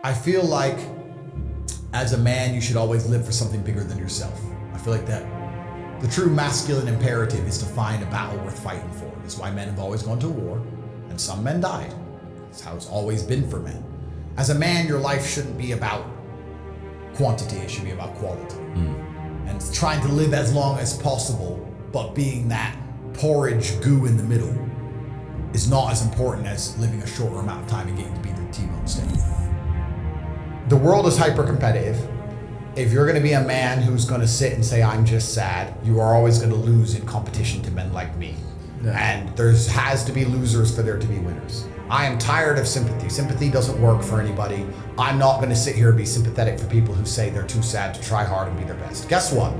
I feel like as a man, you should always live for something bigger than yourself. I feel like that the true masculine imperative is to find a battle worth fighting for. That's why men have always gone to war, and some men died. That's how it's always been for men. As a man, your life shouldn't be about quantity, it should be about quality. And trying to live as long as possible, but being that porridge goo in the middle is not as important as living a shorter amount of time and getting to be the T-bone steak. The world is hyper competitive. If you're gonna be a man who's gonna sit and say, I'm just sad, you are always gonna lose in competition to men like me. Yeah. And there has to be losers for there to be winners. I am tired of sympathy. Sympathy doesn't work for anybody. I'm not gonna sit here and be sympathetic for people who say they're too sad to try hard and be their best. Guess what?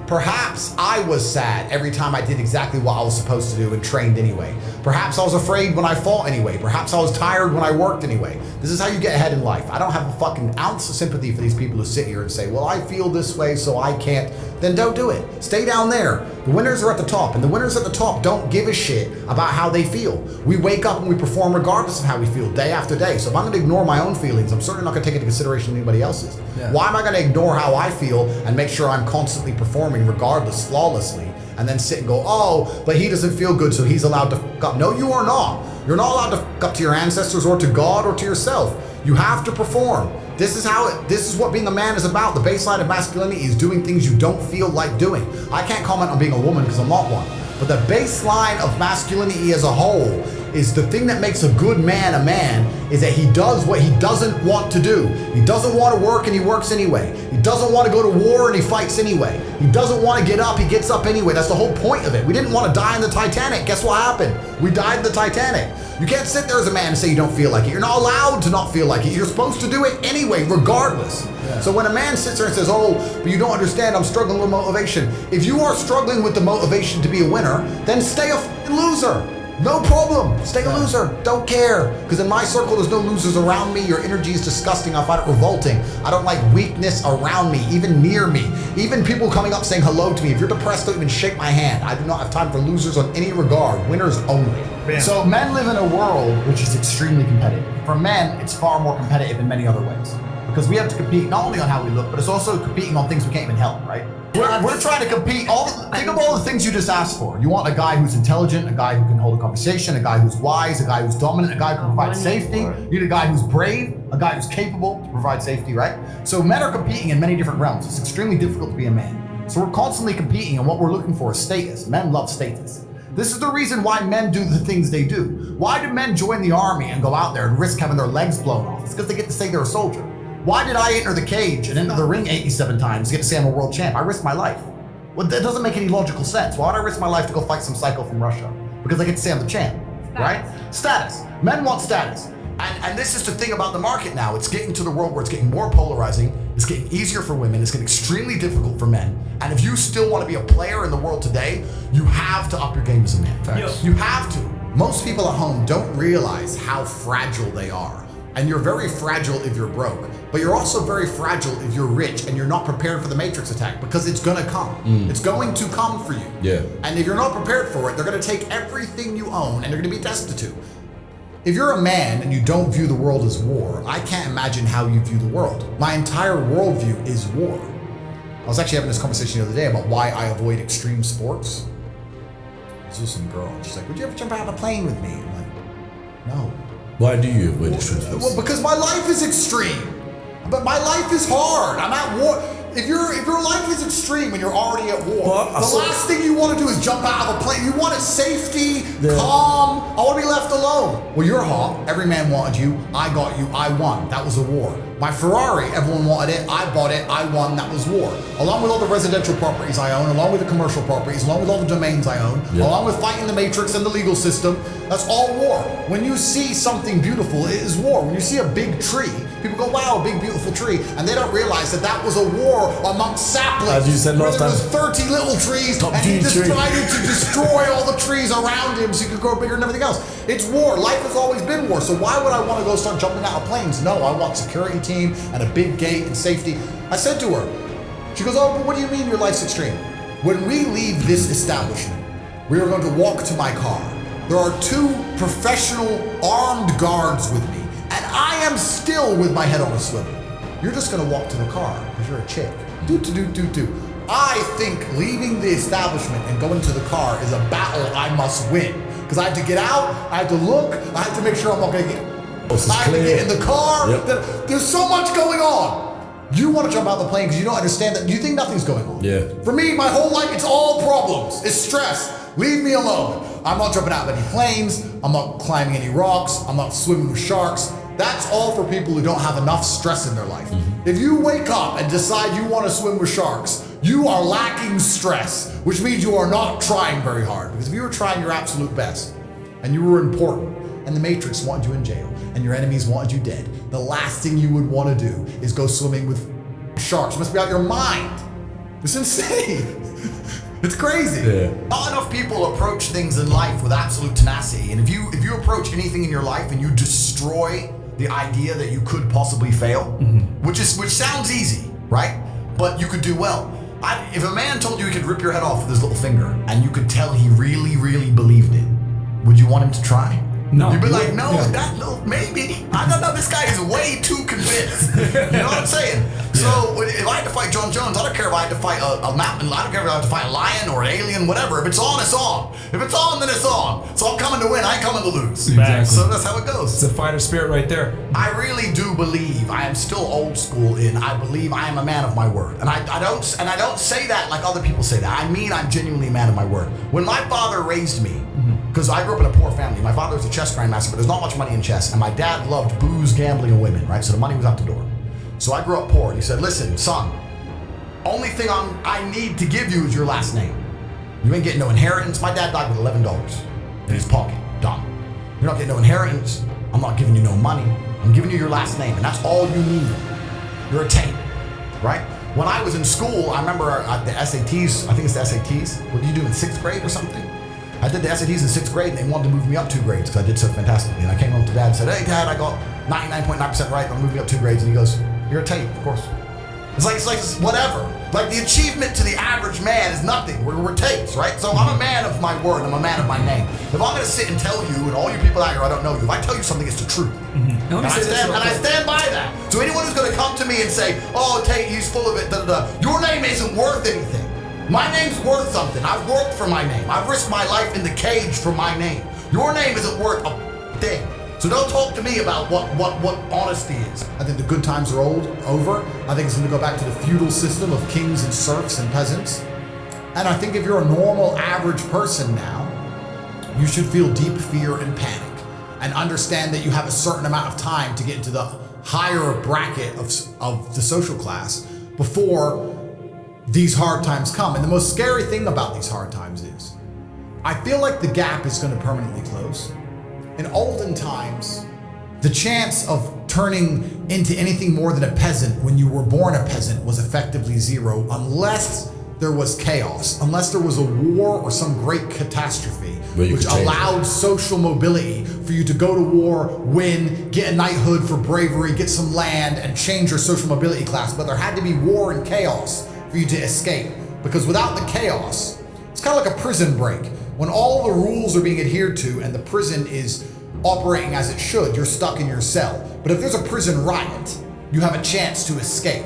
Perhaps I was sad every time I did exactly what I was supposed to do and trained anyway. Perhaps I was afraid when I fought anyway. Perhaps I was tired when I worked anyway. This is how you get ahead in life. I don't have a fucking ounce of sympathy for these people who sit here and say, well, I feel this way, so I can't. Then don't do it. Stay down there. The winners are at the top, and the winners at the top don't give a shit about how they feel. We wake up and we perform regardless of how we feel day after day. So if I'm gonna ignore my own feelings, I'm certainly not gonna take into consideration anybody else's. Yeah. Why am I gonna ignore how I feel and make sure I'm constantly performing regardless, flawlessly, and then sit and go, oh, but he doesn't feel good, so he's allowed to fuck up. No, you are not. You're not allowed to fuck up to your ancestors or to God or to yourself. You have to perform. This is what being a man is about. The baseline of masculinity is doing things you don't feel like doing. I can't comment on being a woman because I'm not one. But the baseline of masculinity as a whole is the thing that makes a good man a man is that he does what he doesn't want to do. He doesn't want to work and he works anyway. He doesn't want to go to war and he fights anyway. He doesn't want to get up, he gets up anyway. That's the whole point of it. We didn't want to die in the Titanic. Guess what happened? We died in the Titanic. You can't sit there as a man and say you don't feel like it. You're not allowed to not feel like it. You're supposed to do it anyway, regardless. Yeah. So when a man sits there and says, oh, but you don't understand, I'm struggling with motivation. If you are struggling with the motivation to be a winner, then stay a f***ing loser. No problem. Stay a loser. Don't care. Because in my circle, there's no losers around me. Your energy is disgusting. I find it revolting. I don't like weakness around me, even near me. Even people coming up saying hello to me. If you're depressed, don't even shake my hand. I do not have time for losers on any regard. Winners only. Man. So men live in a world which is extremely competitive. For men, it's far more competitive in many other ways. Because we have to compete not only on how we look, but it's also competing on things we can't even help, right? We're trying to compete. Think of all the things you just asked for. You want a guy who's intelligent, a guy who can hold a conversation, a guy who's wise, a guy who's dominant, a guy who can provide safety. You need a guy who's brave, a guy who's capable to provide safety, right? So men are competing in many different realms. It's extremely difficult to be a man. So we're constantly competing, and what we're looking for is status. Men love status. This is the reason why men do the things they do. Why do men join the army and go out there and risk having their legs blown off? It's because they get to say they're a soldier. Why did I enter the cage and enter the ring 87 times to get to say I'm a world champ? I risked my life. Well, that doesn't make any logical sense. Why would I risk my life to go fight some psycho from Russia? Because I get to say I'm the champ, right? Status. Men want status. And this is the thing about the market now. It's getting to the world where it's getting more polarizing. It's getting easier for women. It's getting extremely difficult for men. And if you still want to be a player in the world today, you have to up your game as a man. Yes. You have to. Most people at home don't realize how fragile they are. And you're very fragile if you're broke, but you're also very fragile if you're rich and you're not prepared for the matrix attack, because it's gonna come. It's going to come for you. Yeah. And if you're not prepared for it, they're gonna take everything you own and they're gonna be destitute. If you're a man and you don't view the world as war, I can't imagine how you view the world. My entire worldview is war. I was actually having this conversation the other day about why I avoid extreme sports. This was some girl, she's like, would you ever jump out of a plane with me? I'm like, no. Why do you avoid extreme sports? Well, because my life is extreme. But my life is hard. I'm at war. If your life is extreme and you're already at war, the last thing you want to do is jump out of a plane. You wanted safety, calm. I want to be left alone. Well, you're hot. Every man wanted you. I got you. I won. That was a war. My Ferrari, everyone wanted it. I bought it. I won. That was war. Along with all the residential properties I own, along with the commercial properties, along with all the domains I own, along with fighting the matrix and the legal system, that's all war. When you see something beautiful, it is war. When you see a big tree, people go, wow, a big beautiful tree. And they don't realize that that was a war amongst saplings. As you said last time. There was 30 little trees and he decided to destroy all the trees around him so he could grow bigger and everything else. It's war. Life has always been war. So why would I want to go start jumping out of planes? No, I want security team and a big gate and safety. I said to her, she goes, oh, but what do you mean your life's extreme? When we leave this establishment, we are going to walk to my car. There are 2 professional armed guards with me, And I am still with my head on a swivel. You're just gonna walk to the car because you're a chick. Do. I think leaving the establishment and going to the car is a battle I must win. Because I have to get out, I have to look, I have to make sure I'm not gonna get, I have to get in the car. Yep. There's so much going on. You want to jump out of the plane because you don't understand that, you think nothing's going on. Yeah. For me, my whole life, it's all problems. It's stress. Leave me alone. I'm not jumping out of any planes. I'm not climbing any rocks. I'm not swimming with sharks. That's all for people who don't have enough stress in their life. If you wake up and decide you want to swim with sharks, you are lacking stress, which means you are not trying very hard. Because if you were trying your absolute best and you were important and the Matrix wanted you in jail and your enemies wanted you dead, the last thing you would want to do is go swimming with sharks. You must be out of your mind. It's insane. It's crazy. Yeah. Not enough people approach things in life with absolute tenacity. And if you approach anything in your life and you destroy the idea that you could possibly fail, which sounds easy, right? But you could do well. If a man told you he could rip your head off with his little finger and you could tell he really, really believed it, would you want him to try? No. You'd be like, no, that little, maybe. I don't know, this guy is way too convinced. You know what I'm saying? So if I had to fight John Jones, I don't care if I had to fight a mountain, I don't care if I had to fight a lion or an alien, whatever. If it's on, it's on. If it's on, then it's on. So I'm coming to win, I ain't coming to lose. Exactly. So that's how it goes. It's a fighter spirit right there. I really do believe, I am still old school in, I believe I am a man of my word. And I don't say that like other people say that. I mean I'm genuinely a man of my word. When my father raised me, because I grew up in a poor family. My father was a chess grandmaster, but there's not much money in chess. And my dad loved booze, gambling, and women, right? So the money was out the door. So I grew up poor, and he said, listen, son, only thing I need to give you is your last name. You ain't getting no inheritance. My dad died with $11 in his pocket. Done. You're not getting no inheritance. I'm not giving you no money. I'm giving you your last name, and that's all you need. You're a Tate, right? When I was in school, I remember the SATs, I think it's the SATs. What do you do in 6th grade or something? I did the SATs in 6th grade and they wanted to move me up 2 grades because I did so fantastically. And I came home to Dad and said, hey Dad, I got 99.9% right, they'll move me up 2 grades. And he goes, you're a Tate, of course. It's like whatever. Like the achievement to the average man is nothing. We're Tates, right? So I'm a man of my word, I'm a man of my name. If I'm gonna sit and tell you, and all you people out here, I don't know you, if I tell you something, it's the truth. And I stand by that. So anyone who's gonna come to me and say, oh Tate, he's full of it, your name isn't worth anything. My name's worth something. I've worked for my name. I've risked my life in the cage for my name. Your name isn't worth a thing. So don't talk to me about what honesty is. I think the good times are over. I think it's going to go back to the feudal system of kings and serfs and peasants. And I think if you're a normal, average person now, you should feel deep fear and panic and understand that you have a certain amount of time to get into the higher bracket of the social class before these hard times come. And the most scary thing about these hard times is, I feel like the gap is going to permanently close. In olden times, the chance of turning into anything more than a peasant when you were born a peasant was effectively zero, unless there was chaos, unless there was a war or some great catastrophe, which allowed social mobility for you to go to war, win, get a knighthood for bravery, get some land, and change your social mobility class. But there had to be war and chaos for you to escape, because without the chaos, it's kind of like a prison break. When all the rules are being adhered to and the prison is operating as it should, you're stuck in your cell. But if there's a prison riot, you have a chance to escape,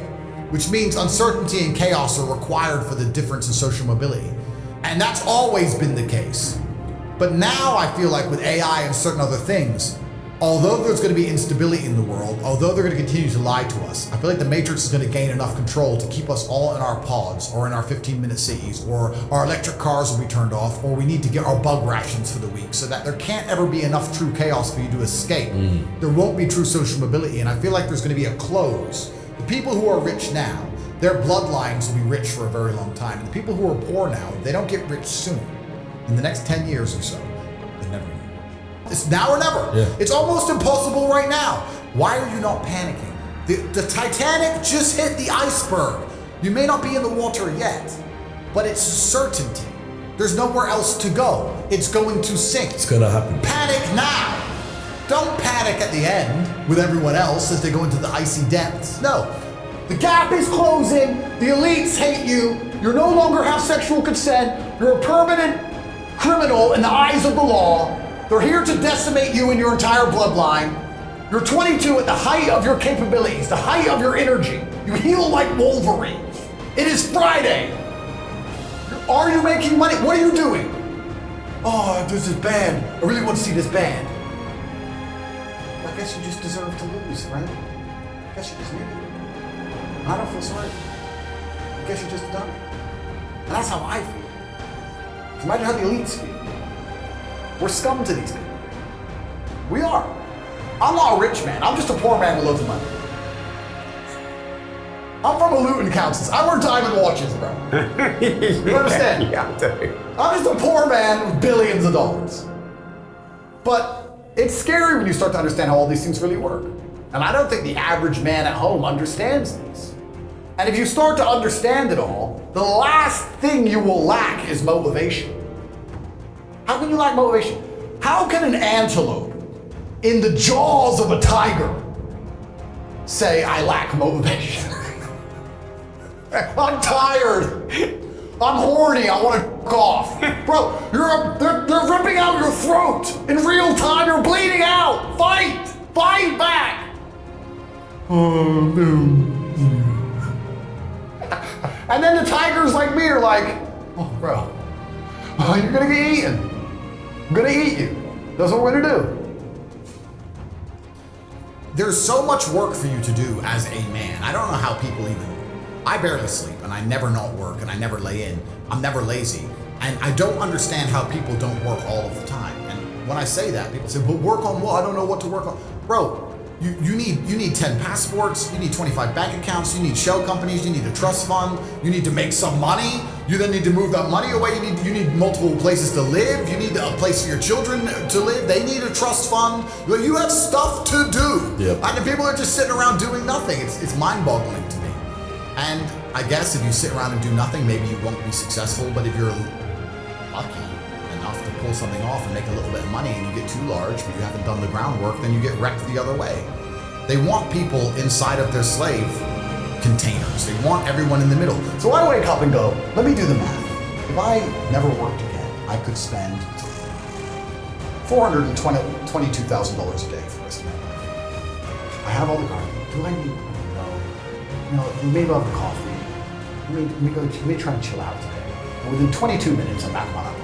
which means uncertainty and chaos are required for the difference in social mobility. And that's always been the case. But now I feel like with AI and certain other things, although there's going to be instability in the world, although they're going to continue to lie to us, I feel like the Matrix is going to gain enough control to keep us all in our pods or in our 15-minute cities, or our electric cars will be turned off, or we need to get our bug rations for the week, so that there can't ever be enough true chaos for you to escape. There won't be true social mobility, and I feel like there's going to be a close. The people who are rich now, their bloodlines will be rich for a very long time. And the people who are poor now, if they don't get rich soon, in the next 10 years or so, they're never going to get rich. It's now or never. Yeah. It's almost impossible right now. Why are you not panicking? The Titanic just hit the iceberg. You may not be in the water yet, but it's certainty. There's nowhere else to go. It's going to sink. It's going to happen. Panic now. Don't panic at the end with everyone else as they go into the icy depths. No. The gap is closing. The elites hate you. You no longer have sexual consent. You're a permanent criminal in the eyes of the law. They're here to decimate you and your entire bloodline. You're 22 at the height of your capabilities, the height of your energy. You heal like Wolverine. It is Friday. Are you making money? What are you doing? Oh, there's this band. I really want to see this band. I guess you just deserve to lose, friend. I guess you just need it. I don't feel sorry for you. I guess you just done it. And that's how I feel. So imagine how the elites feel. We're scum to these people. We are. I'm not a rich man. I'm just a poor man with loads of money. I'm from a Luton, Kansas. I wear diamond watches, bro. You understand? Yeah, I do. I'm just a poor man with billions of dollars. But it's scary when you start to understand how all these things really work. And I don't think the average man at home understands these. And if you start to understand it all, the last thing you will lack is motivation. How can you lack motivation? How can an antelope in the jaws of a tiger say, I lack motivation? I'm tired. I'm horny. I want to cough. Bro, they're ripping out your throat in real time. You're bleeding out. Fight. Fight back. Oh, no. And then the tigers like me are like, oh, bro, you're going to get eaten. I'm going to eat you. That's what we're going to do. There's so much work for you to do as a man. I don't know how people I barely sleep, and I never not work, and I never lay in. I'm never lazy. And I don't understand how people don't work all of the time. And when I say that, people say, but work on what? I don't know what to work on. Bro, you need 10 passports, you need 25 bank accounts, you need shell companies, you need a trust fund, you need to make some money, you then need to move that money away, you need multiple places to live, you need a place for your children to live, they need a trust fund. You have stuff to do. Yep. And people are just sitting around doing nothing. It's mind-boggling to me. And I guess if you sit around and do nothing, maybe you won't be successful, but if you're lucky enough to pull something off and make a little bit of money and you get too large, but you haven't done the groundwork, then you get wrecked the other way. They want people inside of their slave containers. They want everyone in the middle. So I wake up and go, let me do the math. If I never worked again, I could spend $422,000 a day for the rest of my life. I have all the cars. Do I need? No, maybe I'll have a coffee. Let me try and chill out today. And within 22 minutes, I'm back on up.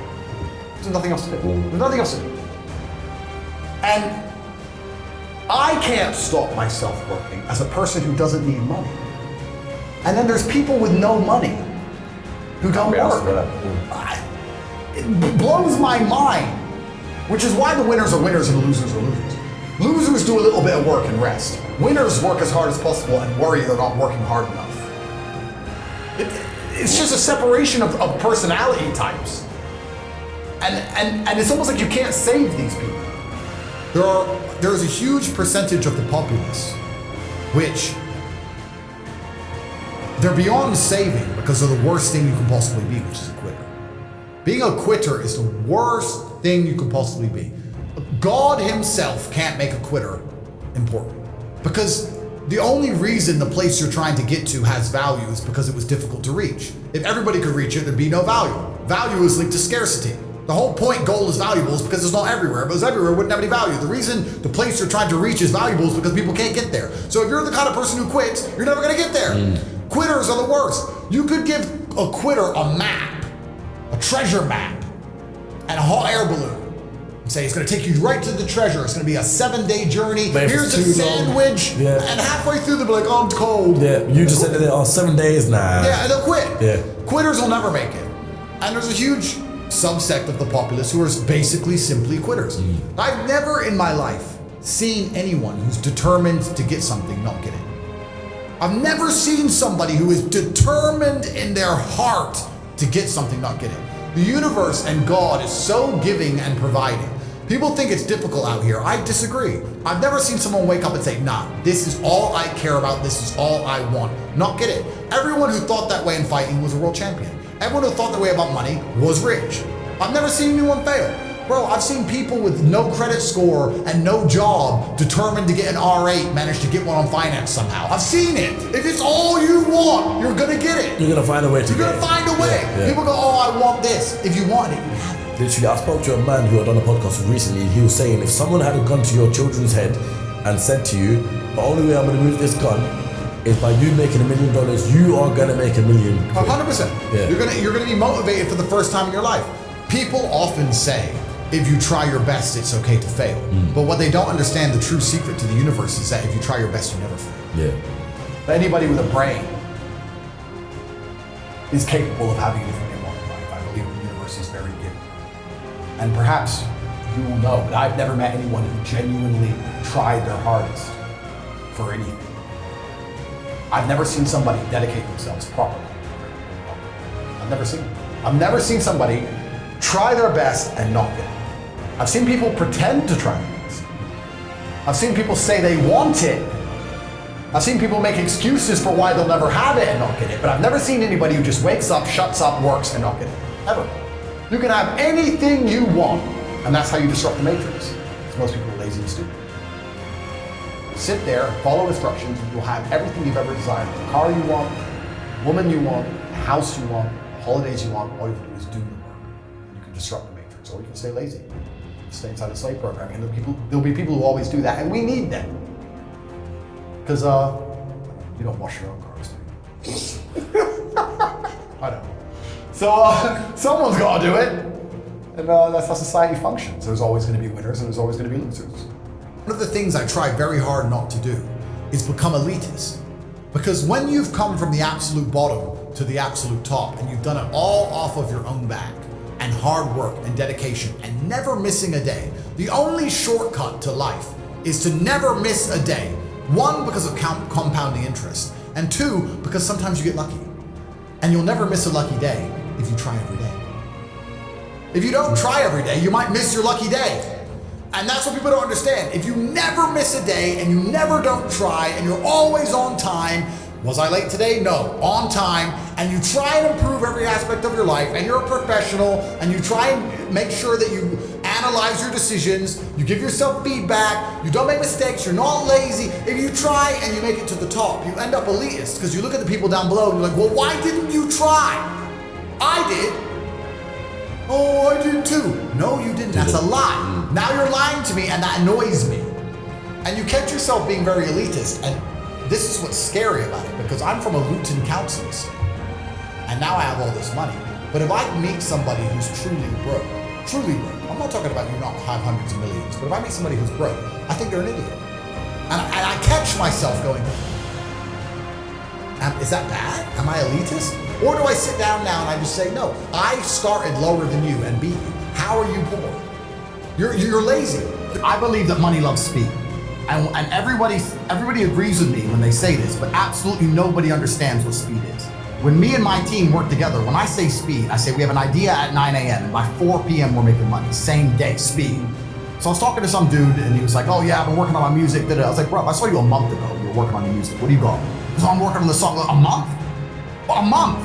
There's nothing else to do. There's nothing else to do. And I can't stop myself working as a person who doesn't need money. And then there's people with no money who don't work. It blows my mind, which is why the winners are winners and the losers are losers. Losers do a little bit of work and rest. Winners work as hard as possible and worry they're not working hard enough. It's just a separation of personality types. And it's almost like you can't save these people. There's a huge percentage of the populace which they're beyond saving because they're the worst thing you can possibly be, which is a quitter. Being a quitter is the worst thing you could possibly be. God himself can't make a quitter important. Because the only reason the place you're trying to get to has value is because it was difficult to reach. If everybody could reach it, there'd be no value. Value is linked to scarcity. The whole point gold is valuable is because it's not everywhere. If it was everywhere, it wouldn't have any value. The reason the place you're trying to reach is valuable is because people can't get there. So if you're the kind of person who quits, you're never gonna get there. Quitters are the worst. You could give a quitter a map, a treasure map, and a hot air balloon. And say it's gonna take you right to the treasure. It's gonna be a 7-day journey. But here's a sandwich. Yeah. And halfway through they'll be like, oh, I'm cold. Yeah, you just said that, 7 days, nah. Yeah, and they'll quit. Yeah. Quitters will never make it. And there's a huge subsect of the populace who are basically simply quitters. I've never in my life seen anyone who's determined to get something not get it. I've never seen somebody who is determined in their heart to get something not get it. The universe and God is so giving and providing. People think it's difficult out here. I disagree. I've never seen someone wake up and say, nah, this is all I care about. This is all I want. Not get it. Everyone who thought that way in fighting was a world champion. Everyone who thought that way about money was rich. I've never seen anyone fail. Bro, I've seen people with no credit score and no job determined to get an R8 manage to get one on finance somehow. I've seen it. If it's all you want, you're gonna get it. You're gonna find a way to You're get gonna find a way. Yeah. People go, oh, I want this. If you want it, you have it. Literally, I spoke to a man who had done a podcast recently. He was saying if someone had a gun to your children's head and said to you, the only way I'm gonna move this gun is by you making $1 million, you are gonna make $1 million. 100%. Yeah. You're gonna be motivated for the first time in your life. People often say, if you try your best, it's okay to fail. But what they don't understand, the true secret to the universe is that if you try your best, you never fail. Yeah. Anybody with a brain is capable of having anything they want in life. I believe the universe is very giving. And perhaps you will know, but I've never met anyone who genuinely tried their hardest for anything. I've never seen somebody dedicate themselves properly. I've never seen somebody try their best and not get it. I've seen people pretend to try their best. I've seen people say they want it. I've seen people make excuses for why they'll never have it and not get it, but I've never seen anybody who just wakes up, shuts up, works, and not get it. Ever. You can have anything you want, and that's how you disrupt the matrix. Because most people are lazy and stupid. Sit there, follow instructions, and you'll have everything you've ever desired. The car you want, the woman you want, the house you want, the holidays you want. All you have to do is do the work. You can disrupt the matrix, or you can stay lazy. Stay inside the slave programming. And there'll be people who always do that, and we need them. Because you don't wash your own cars, do you? I don't. So someone's got to do it, and that's how society functions. There's always going to be winners, and there's always going to be losers. One of the things I try very hard not to do is become elitist. Because when you've come from the absolute bottom to the absolute top, and you've done it all off of your own back, and hard work and dedication, and never missing a day, the only shortcut to life is to never miss a day. One, because of compounding interest, and two, because sometimes you get lucky. And you'll never miss a lucky day if you try every day. If you don't try every day, you might miss your lucky day. And that's what people don't understand. If you never miss a day and you never don't try and you're always on time, was I late today? No, on time, and you try and improve every aspect of your life, and you're a professional, and you try and make sure that you analyze your decisions, you give yourself feedback, you don't make mistakes, you're not lazy. If you try and you make it to the top, you end up elitist, because you look at the people down below and you're like, well, why didn't you try? I did. Oh, I did too. No, you didn't. That's a lie. Now you're lying to me, and that annoys me. And you catch yourself being very elitist, and this is what's scary about it, because I'm from a Luton council estate, and now I have all this money. But if I meet somebody who's truly broke, I'm not talking about you not have hundreds of millions, but if I meet somebody who's broke, I think they're an idiot. And I catch myself going, is that bad? Am I elitist? Or do I sit down now and I just say, no, I started lower than you and beat you. How are you poor? You're lazy. I believe that money loves speed. And everybody agrees with me when they say this, but absolutely nobody understands what speed is. When me and my team work together, when I say speed, I say we have an idea at 9 a.m. and by 4 p.m. we're making money. Same day, speed. So I was talking to some dude and he was like, oh yeah, I've been working on my music. I was like, bro, I saw you a month ago. You were working on your music. What do you got? So I'm working on the song. A month? A month?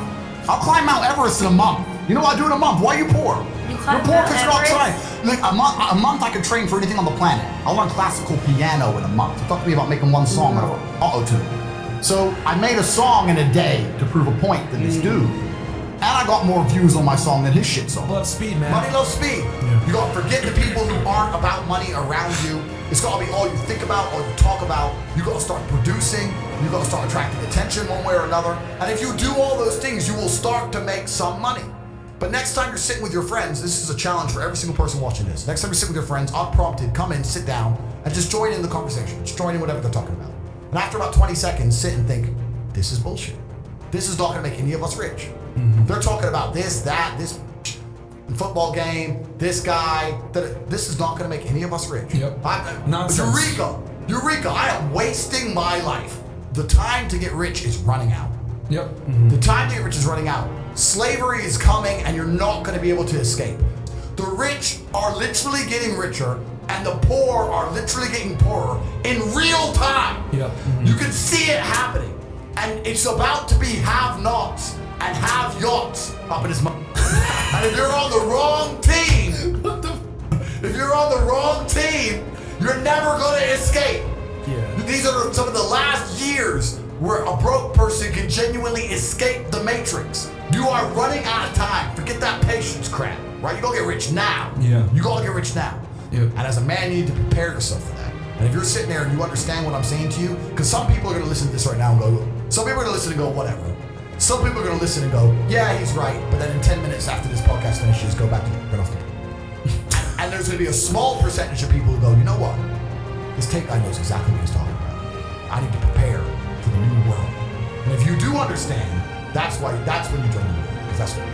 I'll climb Mount Everest in a month. You know what I do in a month? Why are you poor? You're poor because you're not trying. Like a month I could train for anything on the planet. I'll learn classical piano in a month. Talk to me about making one song out of auto-tune. So I made a song in a day to prove a point than this dude. And I got more views on my song than his shit song. Love speed, man. Money loves speed. Yeah. You gotta forget the people who aren't about money around you. It's gotta be all you think about, all you talk about. You gotta start producing. You gotta start attracting attention one way or another. And if you do all those things, you will start to make some money. But next time you're sitting with your friends, this is a challenge for every single person watching this. Next time you're sitting with your friends, unprompted, come in, sit down, and just join in the conversation. Just join in whatever they're talking about. And after about 20 seconds, sit and think, this is bullshit. This is not gonna make any of us rich. Mm-hmm. They're talking about this, that, this football game, this guy, this is not gonna make any of us rich. Yep. Nonsense. Eureka, I am wasting my life. The time to get rich is running out. Yep. Mm-hmm. The time to get rich is running out. Slavery is coming and you're not gonna be able to escape. The rich are literally getting richer and the poor are literally getting poorer in real time. Yep. Mm-hmm. You can see it happening. And it's about to be have-nots and have-yachts up in his mouth. And if you're on the wrong team, you're never gonna escape. Yeah. These are some of the last years where a broke person can genuinely escape the matrix. You are running out of time. Forget that patience crap, right? You gotta get rich now. Yeah. You gotta get rich now. Yeah. And as a man, you need to prepare yourself for that. And if you're sitting there and you understand what I'm saying to you, because some people are going to listen to this right now and go, some people are going to listen and go, whatever. Some people are going to listen and go, yeah, he's right. But then in 10 minutes after this podcast finishes, go back to get off the And there's going to be a small percentage of people who go, you know what? This Tate guy knows exactly what he's talking about. I need to prepare for the new world. And if you do understand, that's when you join the movement. Because that's what